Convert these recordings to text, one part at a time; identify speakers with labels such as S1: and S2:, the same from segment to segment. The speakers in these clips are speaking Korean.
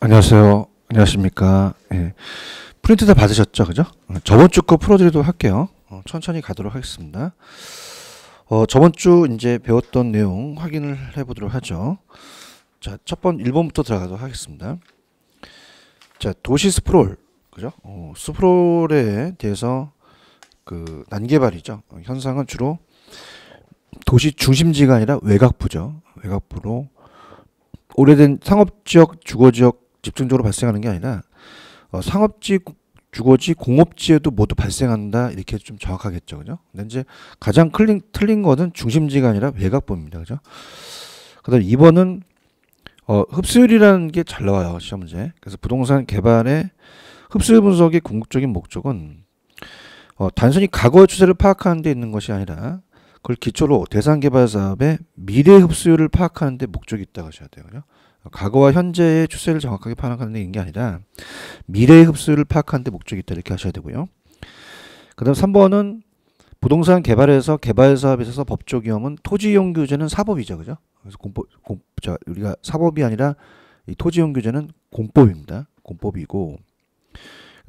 S1: 안녕하세요. 안녕하십니까. 예. 프린트 다 받으셨죠? 그죠? 저번 주 거 풀어드리도록 할게요. 천천히 가도록 하겠습니다. 저번 주 이제 배웠던 내용 확인을 해보도록 하죠. 자, 1번부터 들어가도록 하겠습니다. 자, 도시 스프롤. 그죠? 스프롤에 대해서 그 난개발이죠. 현상은 주로 도시 중심지가 아니라 외곽부죠. 외곽부로 오래된 상업지역, 주거지역 집중적으로 발생하는 게 아니라 상업지, 주거지, 공업지에도 모두 발생한다 이렇게 좀 정확하겠죠, 그죠? 근데 이제 가장 틀린 거는 중심지가 아니라 외곽부입니다, 그죠? 그다음 2번은 흡수율이라는 게 잘 나와요, 시험 문제. 그래서 부동산 개발의 흡수율 분석의 궁극적인 목적은 단순히 과거의 추세를 파악하는 데 있는 것이 아니라 그걸 기초로 대상 개발 사업의 미래 흡수율을 파악하는 데 목적이 있다고 하셔야 돼요, 그죠? 과거와 현재의 추세를 정확하게 파악하는 데 있는 게 아니라 미래의 흡수율을 파악하는 데 목적이 있다 이렇게 하셔야 되고요. 그 다음 3번은 부동산 개발에서 개발 사업에 있어서 법적 위험은 토지 이용 규제는 사법이죠, 그죠? 그래서 우리가 사법이 아니라 이 토지 이용 규제는 공법입니다. 공법이고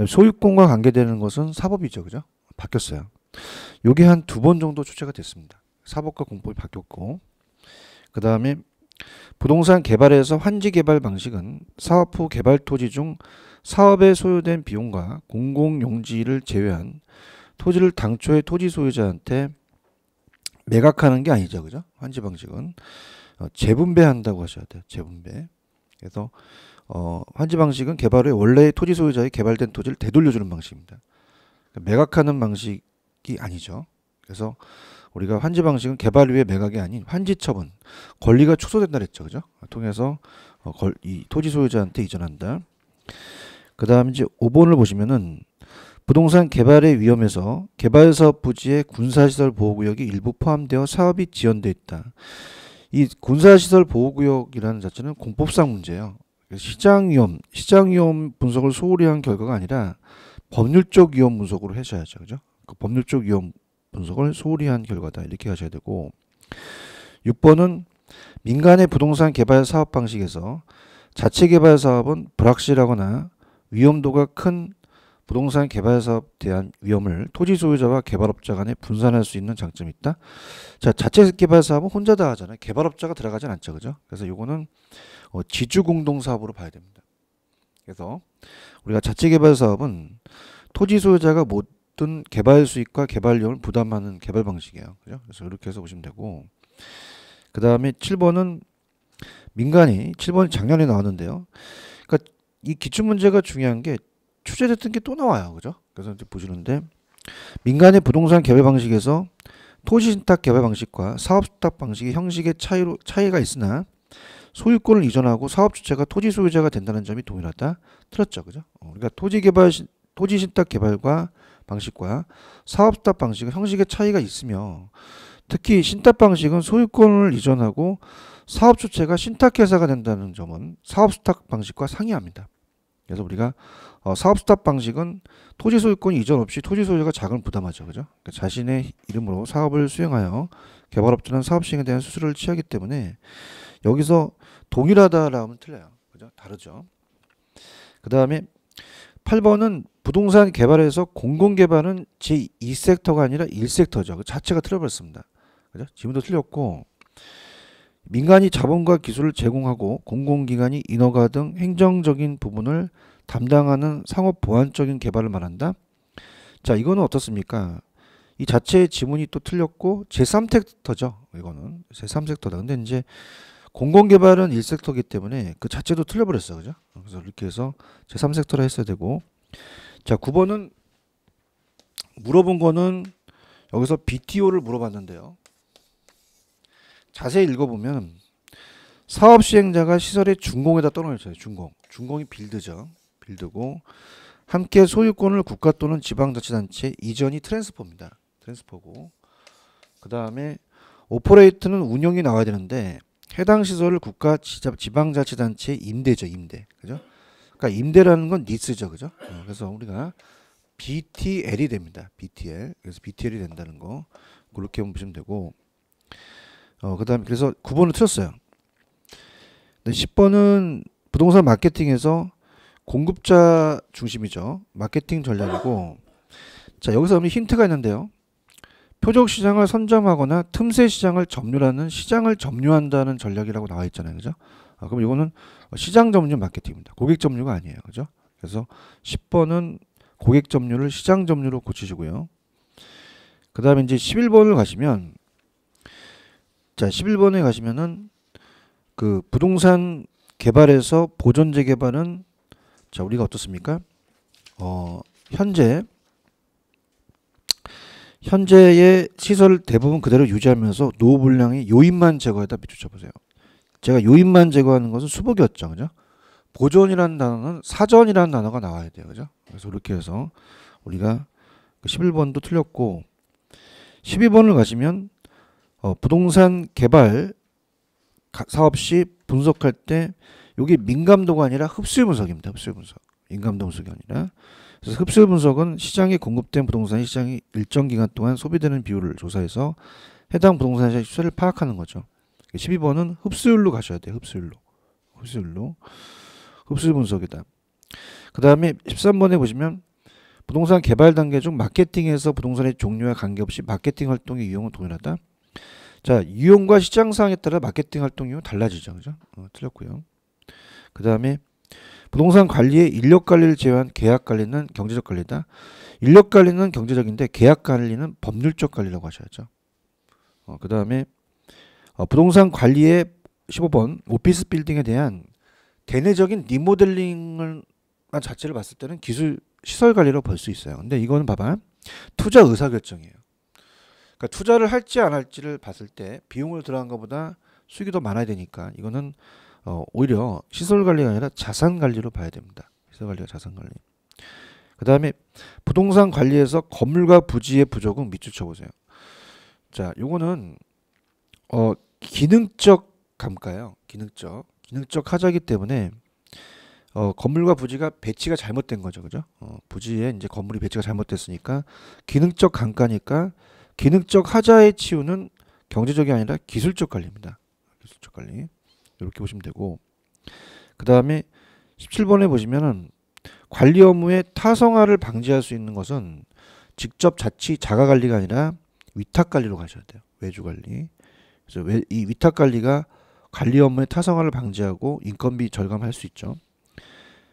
S1: 소유권과 관계되는 것은 사법이죠, 그죠? 바뀌었어요. 요게 한 2번 정도 출제가 됐습니다. 사법과 공법이 바뀌었고, 그 다음에 부동산 개발에서 환지 개발 방식은 사업 후 개발 토지 중 사업에 소요된 비용과 공공용지를 제외한 토지를 당초의 토지 소유자한테 매각하는 게 아니죠, 그죠? 환지 방식은 재분배한다고 하셔야 돼요. 재분배. 그래서 환지 방식은 개발 후에 원래의 토지 소유자의 개발된 토지를 되돌려주는 방식입니다. 매각하는 방식이 아니죠. 그래서 우리가 환지 방식은 개발 후에 매각이 아닌 환지 처분, 권리가 축소된다 그랬죠, 그죠? 통해서 이 토지 소유자한테 이전한다. 그 다음 이제 5번을 보시면은 부동산 개발의 위험에서 개발사업 부지에 군사시설 보호구역이 일부 포함되어 사업이 지연돼 있다. 이 군사시설 보호구역이라는 자체는 공법상 문제예요. 시장 위험 분석을 소홀히 한 결과가 아니라 법률적 위험 분석으로 하셔야죠, 그죠? 그 법률적 위험 분석을 소홀히 한 결과다 이렇게 하셔야 되고 6번은 민간의 부동산 개발 사업 방식에서 자체 개발 사업은 불확실하거나 위험도가 큰 부동산 개발 사업에 대한 위험을 토지 소유자와 개발업자 간에 분산할 수 있는 장점이 있다. 자, 자체 개발 사업은 혼자 다 하잖아요. 개발업자가 들어가진 않죠, 그죠? 그래서 요거는 지주 공동 사업으로 봐야 됩니다. 그래서 우리가 자체 개발 사업은 토지 소유자가 모든 개발 수익과 개발 비용을 부담하는 개발 방식이에요. 그죠? 그래서 이렇게 해서 보시면 되고. 그 다음에 7번은 7번이 작년에 나왔는데요. 그러니까 이 기출 문제가 중요한 게 출제됐던 게 또 나와요. 그죠? 그래서 이제 보시는데 민간의 부동산 개발 방식에서 토지 신탁 개발 방식과 사업 신탁 방식의 형식의 차이가 있으나 소유권을 이전하고 사업 주체가 토지 소유자가 된다는 점이 동일하다. 틀렸죠, 그죠? 그러니까 토지 신탁 개발과 방식과 사업 신탁 방식은 형식의 차이가 있으며 특히 신탁 방식은 소유권을 이전하고 사업 주체가 신탁회사가 된다는 점은 사업 신탁 방식과 상이합니다. 그래서 우리가 사업 신탁 방식은 토지 소유권 이전 없이 토지 소유자가 자금을 부담하죠, 그죠? 그러니까 자신의 이름으로 사업을 수행하여 개발업자는 사업 시행에 대한 수수료를 취하기 때문에 여기서 동일하다라면 틀려요. 그죠? 다르죠. 그 다음에 8번은 부동산 개발에서 공공개발은 제2섹터가 아니라 1섹터죠. 그 자체가 틀려버렸습니다. 그죠? 지금도 틀렸고 민간이 자본과 기술을 제공하고 공공기관이 인허가 등 행정적인 부분을 담당하는 상업 보완적인 개발을 말한다. 자, 이거는 어떻습니까? 이 자체의 지문이 또 틀렸고 제3섹터죠. 이거는 제3섹터다. 근데 이제 공공개발은 1섹터이기 때문에 그 자체도 틀려버렸어, 그죠? 그래서 이렇게 해서 제3섹터라 했어야 되고. 자, 9번은 물어본 거는 여기서 BTO를 물어봤는데요. 자세히 읽어보면 사업 시행자가 시설의 준공에다 떠넘겼어요. 준공이 빌드죠. 빌드고 함께 소유권을 국가 또는 지방자치단체에 이전이 트랜스퍼입니다. 트랜스퍼고 그 다음에 오퍼레이트는 운영이 나와야 되는데 해당 시설을 국가 지방자치단체에 임대죠. 임대. 그죠? 그러니까 임대라는 건 리스죠. 그죠? 그래서 우리가 BTL이 됩니다. BTL. 그래서 BTL이 된다는 거 그렇게 보시면 되고 그 다음에 그래서 9번을 틀었어요. 10번은 부동산 마케팅에서 공급자 중심이죠. 마케팅 전략이고, 자, 여기서 힌트가 있는데요. 표적 시장을 선점하거나 틈새 시장을 점유하는 시장을 점유한다는 전략이라고 나와 있잖아요. 그죠? 그럼 이거는 시장 점유 마케팅입니다. 고객 점유가 아니에요. 그죠? 그래서 10번은 고객 점유를 시장 점유로 고치시고요. 그 다음에 이제 11번을 가시면, 자, 11번에 가시면은 그 부동산 개발에서 보존 재개발은, 자, 우리가 어떻습니까? 현재의 시설을 대부분 그대로 유지하면서 노후 불량의 요인만 제거하다 비추쳐 보세요. 제가 요인만 제거하는 것은 수복이었죠. 그죠? 보존이라는 단어는 사전이라는 단어가 나와야 돼요. 그죠? 그래서 이렇게 해서 우리가 11번도 틀렸고, 12번을 가시면 부동산 개발 사업 시 분석할 때 여기 민감도가 아니라 흡수율 분석입니다. 흡수율 분석. 민감도 분석이 아니라. 그래서 흡수율 분석은 시장에 공급된 부동산 시장이 일정 기간 동안 소비되는 비율을 조사해서 해당 부동산 시장 추세를 파악하는 거죠. 12번은 흡수율로 가셔야 돼요. 흡수율로. 흡수율 분석이다. 그 다음에 13번에 보시면 부동산 개발 단계 중 마케팅에서 부동산의 종류와 관계없이 마케팅 활동의 유형은 동일하다. 자, 유형과 시장 상황에 따라 마케팅 활동 유형은 달라지죠. 그죠? 틀렸고요. 그 다음에 부동산 관리의 인력 관리를 제외한 계약 관리는 경제적 관리다. 인력 관리는 경제적인데 계약 관리는 법률적 관리라고 하셔야죠. 그 다음에 부동산 관리의 15번 오피스 빌딩에 대한 대내적인 리모델링을 자체를 봤을 때는 기술 시설 관리로 볼 수 있어요. 근데 이거는 봐봐. 투자 의사결정이에요. 그러니까 투자를 할지 안 할지를 봤을 때 비용을 들어간 것보다 수익이 더 많아야 되니까 이거는 오히려 시설 관리가 아니라 자산 관리로 봐야 됩니다. 시설 관리가 자산 관리. 그 다음에 부동산 관리에서 건물과 부지의 부족은 밑줄 쳐보세요. 자, 요거는 기능적 감가예요. 기능적 하자이기 때문에 건물과 부지가 배치가 잘못된 거죠. 그죠? 부지에 이제 건물이 배치가 잘못됐으니까 기능적 감가니까 기능적 하자의 치유는 경제적이 아니라 기술적 관리입니다. 기술적 관리. 이렇게 보시면 되고, 그 다음에 17번에 보시면은 관리 업무의 타성화를 방지할 수 있는 것은 직접 자치 자가 관리가 아니라 위탁 관리로 가셔야 돼요. 외주 관리. 그래서 이 위탁 관리가 관리 업무의 타성화를 방지하고 인건비 절감할 수 있죠.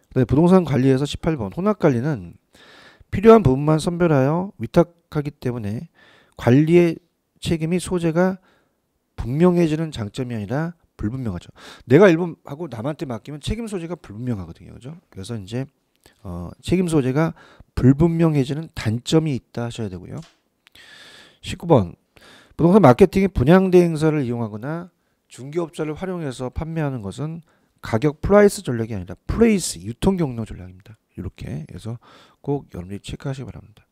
S1: 그다음에 부동산 관리에서 18번 혼합 관리는 필요한 부분만 선별하여 위탁하기 때문에 관리의 책임이 소재가 분명해지는 장점이 아니라 불분명하죠. 내가 일본하고 남한테 맡기면 책임 소재가 불분명하거든요. 그죠? 그래서 이제 책임 소재가 불분명해지는 단점이 있다 하셔야 되고요. 19번 부동산 마케팅의 분양대 행사를 이용하거나 중개업자를 활용해서 판매하는 것은 가격 프라이스 전략이 아니라 플레이스 유통 경로 전략입니다. 이렇게 해서 꼭 여러분들이 체크하시기 바랍니다.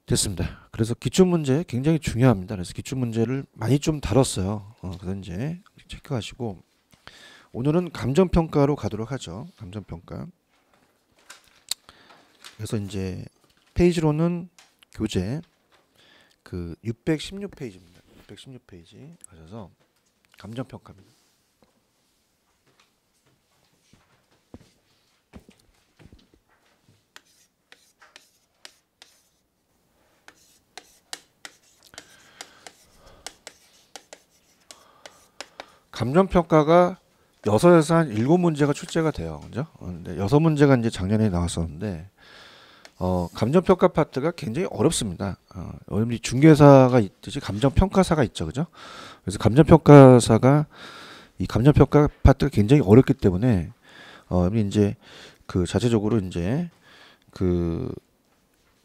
S1: 됐습니다. 그래서 기출문제 굉장히 중요합니다. 그래서 기출문제를 많이 좀 다뤘어요. 그래서 이제 체크하시고 오늘은 감정평가로 가도록 하죠. 감정평가. 그래서 이제 페이지로는 교재 그 616페이지입니다. 616페이지 가셔서 감정평가입니다. 감정평가가 6에서 한 7문제가 출제가 돼요. 그죠? 근데 6문제가 이제 작년에 나왔었는데, 감정평가 파트가 굉장히 어렵습니다. 여러분이 중개사가 있듯이 감정평가사가 있죠. 그죠? 그래서 감정평가사가, 이 감정평가 파트가 굉장히 어렵기 때문에, 이제 그 자체적으로 이제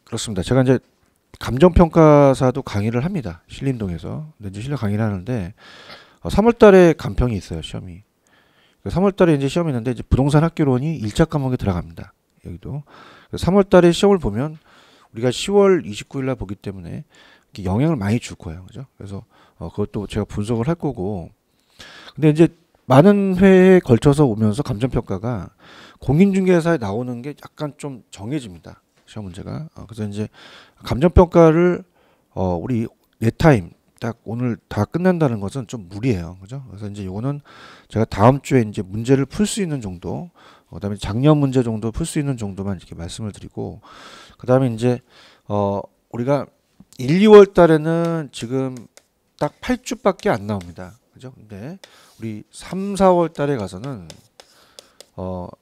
S1: 그렇습니다. 제가 이제 감정평가사도 강의를 합니다. 신림동에서. 근데 이제 실내 강의를 하는데, 3월 달에 간평이 있어요, 시험이. 3월 달에 이제 시험이 있는데, 이제 부동산 학교론이 1차 과목에 들어갑니다. 여기도. 3월 달에 시험을 보면, 우리가 10월 29일 날 보기 때문에, 영향을 많이 줄 거예요. 그죠? 그래서, 그것도 제가 분석을 할 거고. 근데 이제, 많은 회에 걸쳐서 오면서 감정평가가 공인중개사에 나오는 게 약간 좀 정해집니다. 시험 문제가. 그래서 이제, 감정평가를, 우리, 네 타임, 딱 오늘 다 끝난다는 것은 좀 무리예요. 그죠? 그래서 이제 요거는 제가 다음 주에 이제 문제를 풀 수 있는 정도, 그다음에 작년 문제 정도 풀 수 있는 정도만 이렇게 말씀을 드리고, 그다음에 이제 우리가 1, 2월 달에는 지금 딱 8주밖에 안 나옵니다. 그죠? 근데 우리 3, 4월 달에 가서는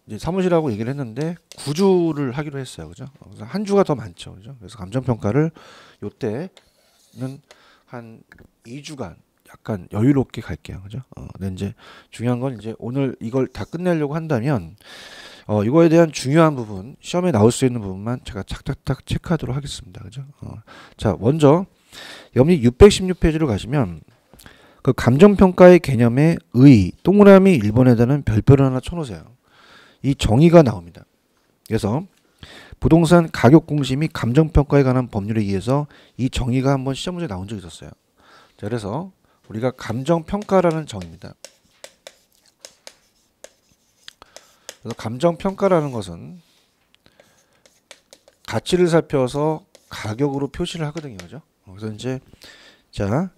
S1: 이제 사무실하고 얘기를 했는데 9주를 하기로 했어요. 그죠? 그래서 한 주가 더 많죠. 그죠? 그래서 감정 평가를 요때는 한 2주간 약간 여유롭게 갈게요. 그죠? 근데 이제 중요한 건 이제 오늘 이걸 다 끝내려고 한다면 이거에 대한 중요한 부분, 시험에 나올 수 있는 부분만 제가 착착착 체크하도록 하겠습니다. 그죠? 자, 먼저 옆니 616페이지로 가시면 그 감정평가의 개념에 의, 동그라미 1번에다는 별표를 하나 쳐놓으세요. 이 정의가 나옵니다. 그래서 부동산 가격 공시 및 감정평가에 관한 법률에 의해서 이 정의가 한번 시험 문제에 나온 적이 있었어요. 자, 그래서 우리가 감정평가라는 정의입니다. 그래서 감정평가라는 것은 가치를 살펴서 가격으로 표시를 하거든요. 그죠? 그래서 이제 자,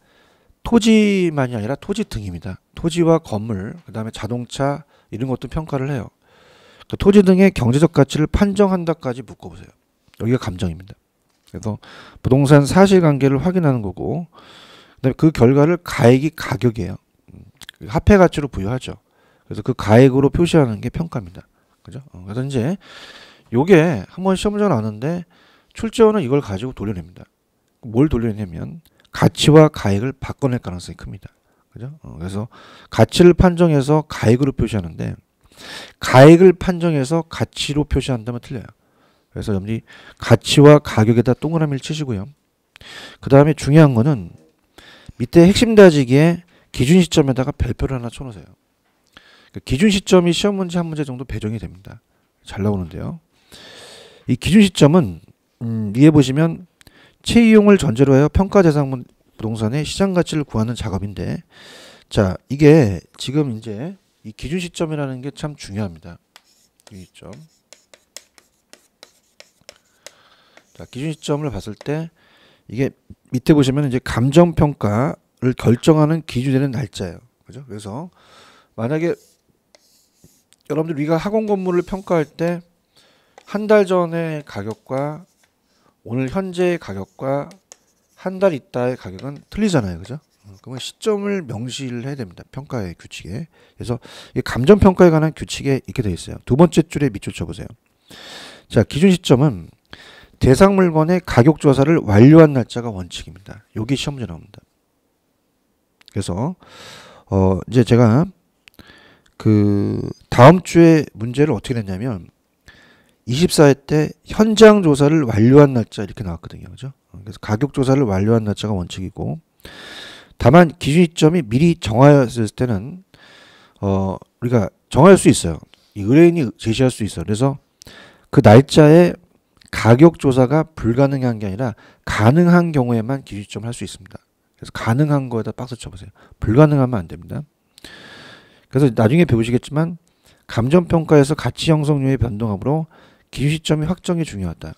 S1: 토지만이 아니라 토지 등입니다. 토지와 건물, 그 다음에 자동차 이런 것도 평가를 해요. 그 토지 등의 경제적 가치를 판정한다까지 묶어보세요. 여기가 감정입니다. 그래서 부동산 사실관계를 확인하는 거고, 그다음에 그 결과를 가액이 가격이에요. 화폐 가치로 부여하죠. 그래서 그 가액으로 표시하는 게 평가입니다. 그죠? 그래서 이제 요게 한번 시험 문제가 나왔는데 출제원은 이걸 가지고 돌려냅니다. 뭘 돌려내냐면 가치와 가액을 바꿔낼 가능성이 큽니다. 그죠? 그래서 가치를 판정해서 가액으로 표시하는데 가액을 판정해서 가치로 표시한다면 틀려요. 그래서 여러분이 가치와 가격에다 동그라미를 치시고요. 그 다음에 중요한 거는 밑에 핵심 다지기에 기준 시점에다가 별표를 하나 쳐놓으세요. 기준 시점이 시험 문제 한 문제 정도 배정이 됩니다. 잘 나오는데요. 이 기준 시점은 위에 보시면 채이용을 전제로 하여 평가 대상 부동산의 시장 가치를 구하는 작업인데, 자, 이게 지금 이제 이 기준 시점이라는 게 참 중요합니다. 기준 시점. 자, 기준 시점을 봤을 때 이게 밑에 보시면 이제 감정 평가를 결정하는 기준이 되는 날짜예요. 그죠? 그래서 만약에 여러분들 우리가 학원 건물을 평가할 때 한 달 전의 가격과 오늘 현재의 가격과 한 달 있다의 가격은 틀리잖아요. 그죠? 그러면 시점을 명시를 해야 됩니다. 평가의 규칙에. 그래서 이 감정 평가에 관한 규칙에 이렇게 되어 있어요. 두 번째 줄에 밑줄 쳐보세요. 자, 기준 시점은 대상 물건의 가격 조사를 완료한 날짜가 원칙입니다. 여기 시험 문제 나옵니다. 그래서 이제 제가 그 다음 주에 문제를 어떻게 냈냐면 24회 때 현장 조사를 완료한 날짜 이렇게 나왔거든요. 그죠? 그래서 가격 조사를 완료한 날짜가 원칙이고, 다만 기준 시점이 미리 정하였을 때는 우리가 정할 수 있어요. 이 의뢰인이 제시할 수 있어요. 그래서 그 날짜에 가격 조사가 불가능한 게 아니라 가능한 경우에만 기준 시점을 할 수 있습니다. 그래서 가능한 거에다 박스 쳐보세요. 불가능하면 안 됩니다. 그래서 나중에 배우시겠지만 감정평가에서 가치 형성률의 변동함으로 기준 시점이 확정이 중요하다.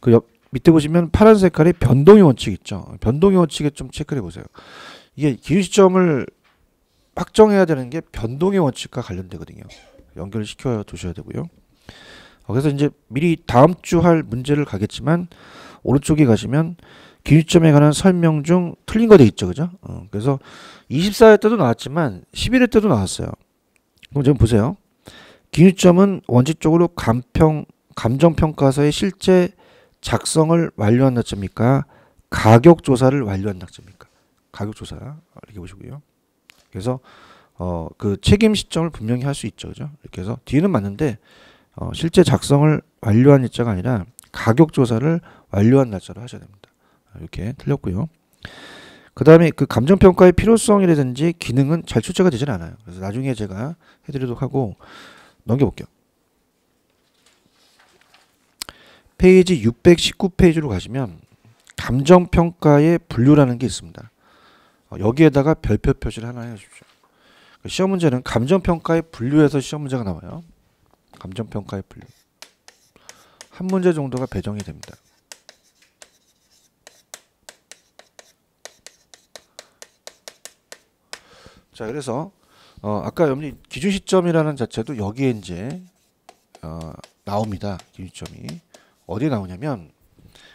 S1: 그 밑에 보시면 파란 색깔의 변동의 원칙 있죠. 변동의 원칙에 좀 체크해 보세요. 이게 기준 시점을 확정해야 되는 게 변동의 원칙과 관련되거든요. 연결을 시켜 두셔야 되고요. 그래서 이제 미리 다음 주 할 문제를 가겠지만 오른쪽에 가시면 기준 시점에 관한 설명 중 틀린 거 돼 있죠. 그죠? 그래서 24회 때도 나왔지만 11회 때도 나왔어요. 그럼 좀 보세요. 기준 시점은 원칙적으로 감정평가서의 실제 작성을 완료한 날짜입니까? 가격 조사를 완료한 날짜입니까? 가격 조사 이렇게 보시고요. 그래서 그 책임 시점을 분명히 할 수 있죠. 그죠? 이렇게 해서 뒤는 맞는데 실제 작성을 완료한 날짜가 아니라 가격 조사를 완료한 날짜로 하셔야 됩니다. 이렇게 틀렸고요. 그 다음에 그 감정평가의 필요성이라든지 기능은 잘 출제가 되진 않아요. 그래서 나중에 제가 해드리도록 하고 넘겨볼게요. 페이지 619페이지로 가시면 감정평가의 분류라는 게 있습니다. 여기에다가 별표 표시를 하나 해주십시오. 시험 문제는 감정평가의 분류에서 시험 문제가 나와요. 감정평가의 분류. 한 문제 정도가 배정이 됩니다. 자, 그래서 아까 여러분이 기준 시점이라는 자체도 여기에 이제 나옵니다. 기준 시점이 어디에 나오냐면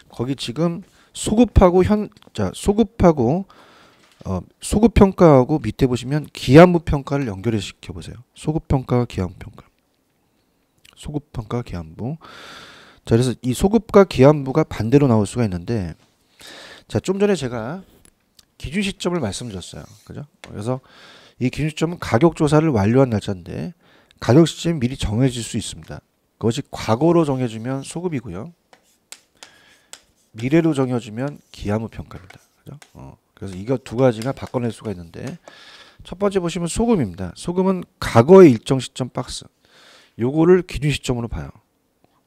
S1: 거기 지금 소급하고 소급하고 소급 평가하고 밑에 보시면 기한부 평가를 연결해 시켜 보세요. 소급 평가와 기한부 평가. 소급 평가 기한부. 자, 그래서 이 소급과 기한부가 반대로 나올 수가 있는데, 자, 좀 전에 제가 기준 시점을 말씀드렸어요. 그죠? 그래서 이 기준 시점은 가격 조사를 완료한 날짜인데 가격 시점이 미리 정해질 수 있습니다. 그것이 과거로 정해주면 소급이고요. 미래로 정해주면 기한부 평가입니다. 그죠? 그래서 이거 두 가지가 바꿔낼 수가 있는데, 첫 번째 보시면 소금입니다. 소금은 과거의 일정 시점 박스. 요거를 기준 시점으로 봐요.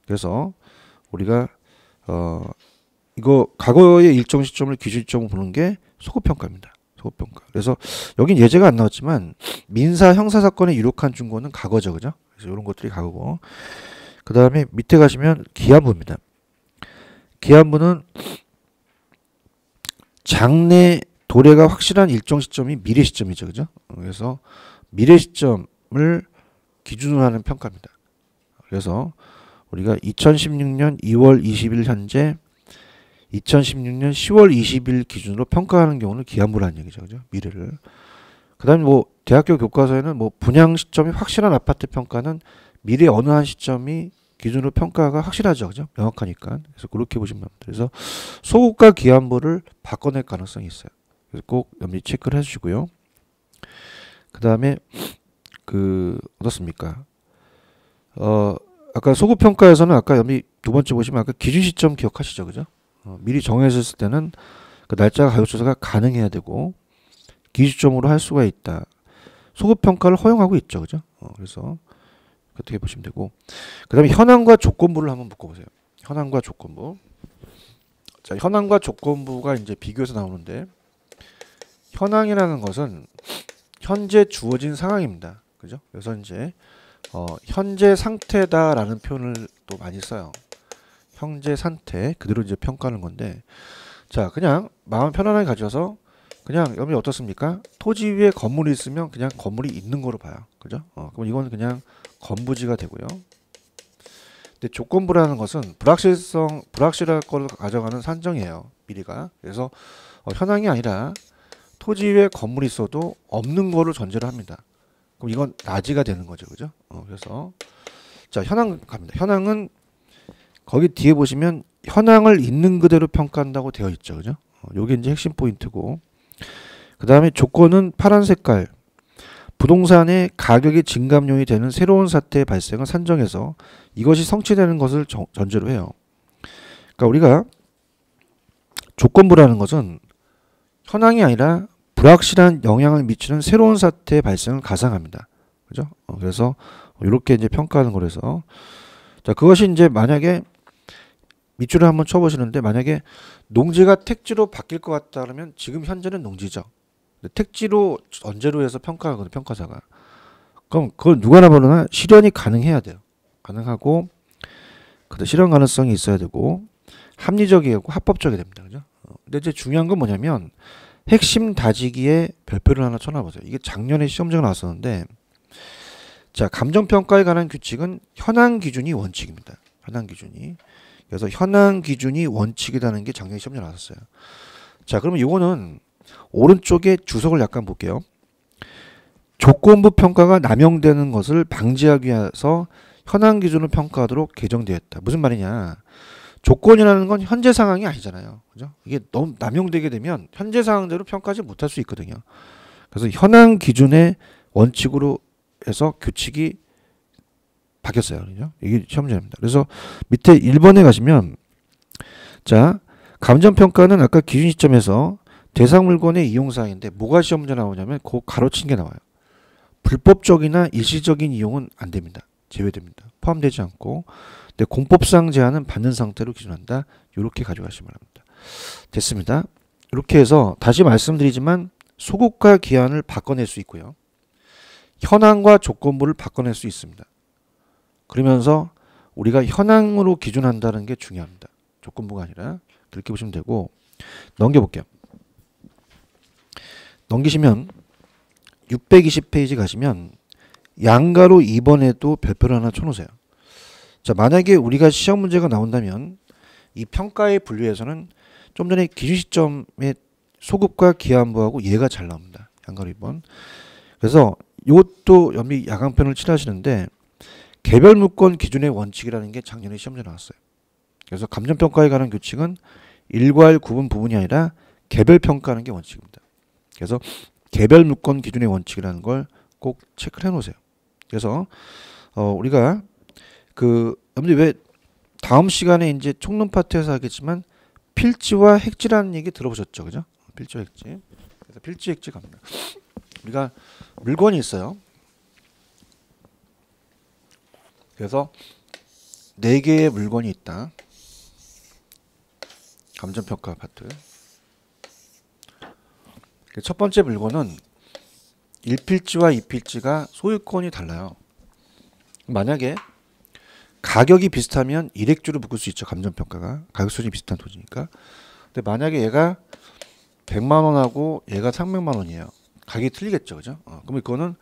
S1: 그래서 우리가 이거 과거의 일정 시점을 기준 시점으로 보는 게 소급 평가입니다. 소급 평가. 그래서 여긴 예제가 안 나왔지만 민사 형사 사건에 유력한 중고는 과거죠. 그죠? 그래서 이런 것들이 과거고. 그다음에 밑에 가시면 기한부입니다. 기한부는 장래 도래가 확실한 일정 시점이 미래 시점이죠. 그죠? 그래서 미래 시점을 기준으로 하는 평가입니다. 그래서 우리가 2016년 2월 20일 현재 2016년 10월 20일 기준으로 평가하는 경우는 기한부라는 얘기죠. 그죠? 미래를. 그다음에 뭐 대학교 교과서에는 뭐 분양 시점이 확실한 아파트 평가는 미래 어느 한 시점이 기준으로 평가가 확실하죠. 그죠? 명확하니까. 그래서 그렇게 보시면 됩니다. 그래서 소급과 기한부를 바꿔낼 가능성이 있어요. 그래서 꼭 염리 체크를 해 주시고요. 그다음에 어떻습니까? 아까 소급 평가에서는 아까 염리 두 번째 보시면 아까 기준 시점 기억하시죠? 그죠? 미리 정해졌을 때는 그 날짜가 가격 조사가 가능해야 되고 기준점으로 할 수가 있다. 소급 평가를 허용하고 있죠. 그죠? 그래서 어떻게 보시면 되고, 그 다음에 현황과 조건부를 한번 묶어보세요. 현황과 조건부. 자, 현황과 조건부가 이제 비교해서 나오는데, 현황이라는 것은 현재 주어진 상황입니다. 그죠? 그래서 이제 현재 상태다라는 표현을 또 많이 써요. 현재 상태 그대로 이제 평가하는 건데, 자, 그냥 마음 편안하게 가져서 그냥 여러분이 어떻습니까? 토지 위에 건물이 있으면 그냥 건물이 있는 거로 봐요. 그죠? 그럼 이건 그냥 건부지가 되고요. 근데 조건부라는 것은 불확실할 거를 가져가는 산정이에요. 미리가. 그래서 현황이 아니라 토지 위에 건물이 있어도 없는 거를 전제로 합니다. 그럼 이건 나지가 되는 거죠. 그죠? 그래서 자, 현황 갑니다. 현황은 거기 뒤에 보시면 현황을 있는 그대로 평가한다고 되어 있죠. 그죠? 요게 이제 핵심 포인트고, 그 다음에 조건은 파란 색깔. 부동산의 가격이 증감용이 되는 새로운 사태의 발생을 산정해서 이것이 성취되는 것을 전제로 해요. 그러니까 우리가 조건부라는 것은 현황이 아니라 불확실한 영향을 미치는 새로운 사태의 발생을 가상합니다. 그죠? 그래서 이렇게 이제 평가하는 거라서, 자, 그것이 이제 만약에 밑줄을 한번 쳐보시는데, 만약에 농지가 택지로 바뀔 것 같다 그러면 지금 현재는 농지죠. 택지로 언제로 해서 평가하거든요. 평가사가. 그럼 그걸 누가나 보나 실현이 가능해야 돼요. 가능하고 실현 가능성이 있어야 되고 합리적이고 합법적이 됩니다. 그죠? 근데 이제 중요한 건 뭐냐면 핵심 다지기에 별표를 하나 쳐놔보세요. 이게 작년에 시험지가 나왔었는데, 자, 감정평가에 관한 규칙은 현황 기준이 원칙입니다. 현황 기준이. 그래서 현황 기준이 원칙이라는 게 작년에 시험지가 나왔었어요. 자, 그러면 이거는 오른쪽에 주석을 약간 볼게요. 조건부 평가가 남용되는 것을 방지하기 위해서 현황 기준을 평가하도록 개정되었다. 무슨 말이냐? 조건이라는 건 현재 상황이 아니잖아요. 그죠? 이게 너무 남용되게 되면 현재 상황대로 평가하지 못할 수 있거든요. 그래서 현황 기준의 원칙으로 해서 규칙이 바뀌었어요. 그죠? 이게 시험지입니다. 그래서 밑에 1번에 가시면, 자, 감정평가는 아까 기준 시점에서 대상 물건의 이용사항인데 뭐가 시험문제 나오냐면 그 가로친 게 나와요. 불법적이나 일시적인 이용은 안 됩니다. 제외됩니다. 포함되지 않고. 근데 공법상 제한은 받는 상태로 기준한다. 이렇게 가져가시면 합니다. 됐습니다. 이렇게 해서 다시 말씀드리지만 소급과 기한을 바꿔낼 수 있고요. 현황과 조건부를 바꿔낼 수 있습니다. 그러면서 우리가 현황으로 기준한다는 게 중요합니다. 조건부가 아니라. 그렇게 보시면 되고, 넘겨볼게요. 넘기시면 620페이지 가시면 양가로 2번에도 별표를 하나 쳐놓으세요. 자, 만약에 우리가 시험 문제가 나온다면 이 평가의 분류에서는 좀 전에 기준 시점의 소급과 기하안부하고 얘가 잘 나옵니다. 양가로 2번. 그래서 이것도 연비 야강편을 칠하시는데 개별 무권 기준의 원칙이라는 게 작년에 시험지에 나왔어요. 그래서 감정평가에 관한 규칙은 일괄 구분 부분이 아니라 개별 평가하는 게 원칙입니다. 그래서 개별 무권 기준의 원칙이라는 걸 꼭 체크를 해 놓으세요. 그래서 우리가 여러분들 왜 다음 시간에 이제 총론 파트에서 하겠지만 필지와 핵지라는 얘기 들어보셨죠, 그죠? 필지와 핵지. 그래서 필지 핵지 갑니다. 우리가 물건이 있어요. 그래서 4개의 물건이 있다. 감정평가 파트. 첫 번째 물건은 1필지와 2필지가 소유권이 달라요. 만약에 가격이 비슷하면 일액주로 묶을 수 있죠. 감정평가가. 가격 수준이 비슷한 토지니까. 근데 만약에 얘가 100만 원하고 얘가 300만 원이에요. 가격이 틀리겠죠. 그죠? 그럼 이거는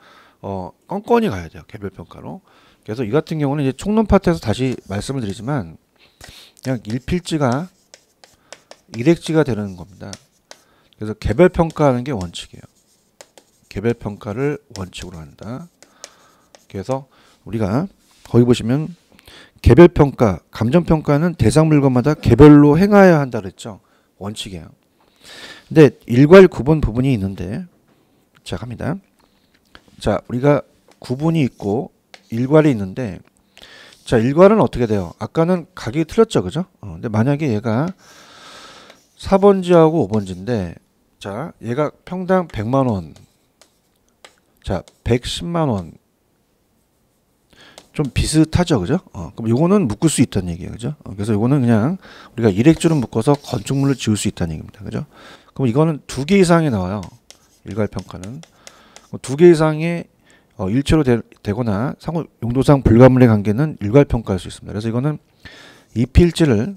S1: 껌껌이 가야 돼요. 개별평가로. 그래서 이 같은 경우는 이제 총론 파트에서 다시 말씀을 드리지만 그냥 1필지가 일액지가 되는 겁니다. 그래서 개별평가하는 게 원칙이에요. 개별평가를 원칙으로 한다. 그래서 우리가 거기 보시면 개별평가, 감정평가는 대상 물건마다 개별로 행하여야 한다 그랬죠. 원칙이에요. 근데 일괄 구분 부분이 있는데 자 갑니다. 자 우리가 구분이 있고 일괄이 있는데 자 일괄은 어떻게 돼요? 아까는 가격이 틀렸죠. 그죠? 근데 만약에 얘가 4번지하고 5번지인데 자 얘가 평당 100만원 자 110만원 좀 비슷하죠. 그죠? 그럼 요거는 묶을 수 있다는 얘기예요. 그죠? 그래서 요거는 그냥 우리가 일액주를 묶어서 건축물을 지을 수 있다는 얘기입니다. 그죠? 그럼 이거는 2개 이상이 나와요. 일괄평가는 2개 이상의 일체로 되거나 상호 용도상 불가물의 관계는 일괄평가할 수 있습니다. 그래서 이거는 이 필지를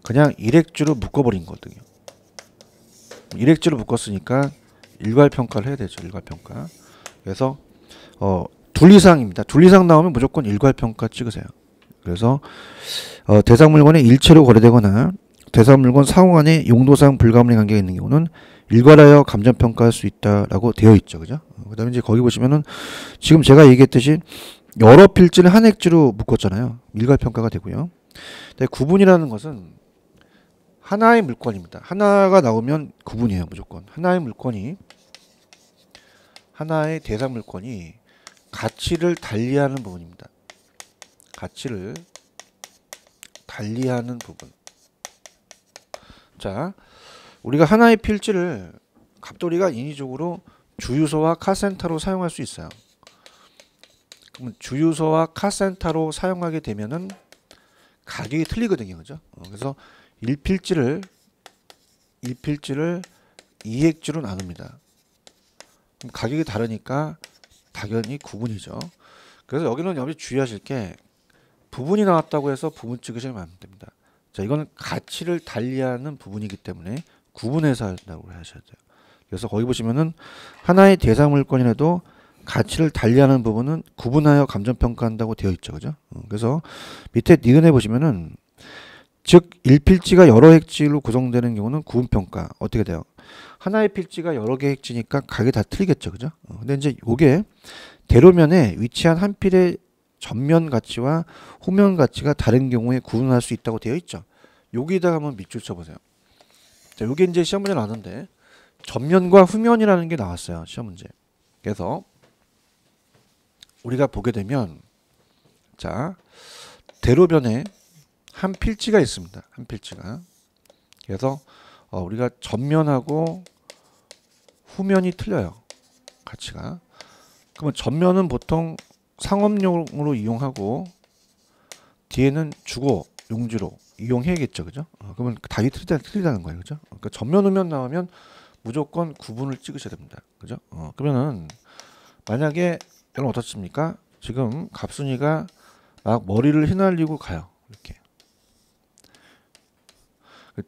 S1: 그냥 일액주로 묶어버린 거거든요. 일액주로 묶었으니까 일괄평가를 해야 되죠. 일괄평가. 그래서 둘 이상입니다. 둘 이상 나오면 무조건 일괄평가 찍으세요. 그래서 대상 물건에 일체로 거래되거나 대상 물건 상호 간에 용도상 불가물의 관계가 있는 경우는 일괄하여 감정평가할 수 있다라고 되어 있죠. 그죠? 그 다음에 이제 거기 보시면은 지금 제가 얘기했듯이 여러 필지를 한 액지로 묶었잖아요. 일괄평가가 되고요. 근데 구분이라는 것은 하나의 물건입니다. 하나가 나오면 구분이에요. 무조건. 하나의 대상 물건이 가치를 달리하는 부분입니다. 가치를 달리하는 부분. 자, 우리가 하나의 필지를 갑돌이가 인위적으로 주유소와 카센터로 사용할 수 있어요. 그러면 주유소와 카센터로 사용하게 되면은 가격이 틀리거든요. 그죠? 그래서 1필지를 2액주로 나눕니다. 그럼 가격이 다르니까 당연히 구분이죠. 그래서 여기는 여러분이 주의하실 게 부분이 나왔다고 해서 부분 찍으시면 안 됩니다. 자, 이거는 가치를 달리하는 부분이기 때문에 구분해서 한다고 하셔야 돼요. 그래서 거기 보시면은 하나의 대상 물건이라도 가치를 달리하는 부분은 구분하여 감정평가한다고 되어 있죠. 그죠? 그래서 밑에 니은에 보시면은 즉 1필지가 여러 핵지로 구성되는 경우는 구분평가 어떻게 돼요? 하나의 필지가 여러 개 핵지니까 가격이 다 틀리겠죠. 그죠? 근데 이제 요게 대로면에 위치한 한 필의 전면 가치와 후면 가치가 다른 경우에 구분할 수 있다고 되어 있죠. 여기다가 한번 밑줄 쳐보세요. 자, 요게 이제 시험 문제 나왔는데 전면과 후면이라는 게 나왔어요. 시험 문제. 그래서 우리가 보게 되면 자 대로변에 한 필지가 있습니다. 한 필지가. 그래서 우리가 전면하고 후면이 틀려요. 가치가. 그러면 전면은 보통 상업용으로 이용하고 뒤에는 주거 용지로 이용해야겠죠. 그죠? 그러면 답이 틀리다는 거예요. 그죠? 그러니까 전면 후면 나오면 무조건 구분을 찍으셔야 됩니다. 그죠? 그러면은 만약에 여러분 어떻습니까? 지금 갑순이가 막 머리를 휘날리고 가요. 이렇게.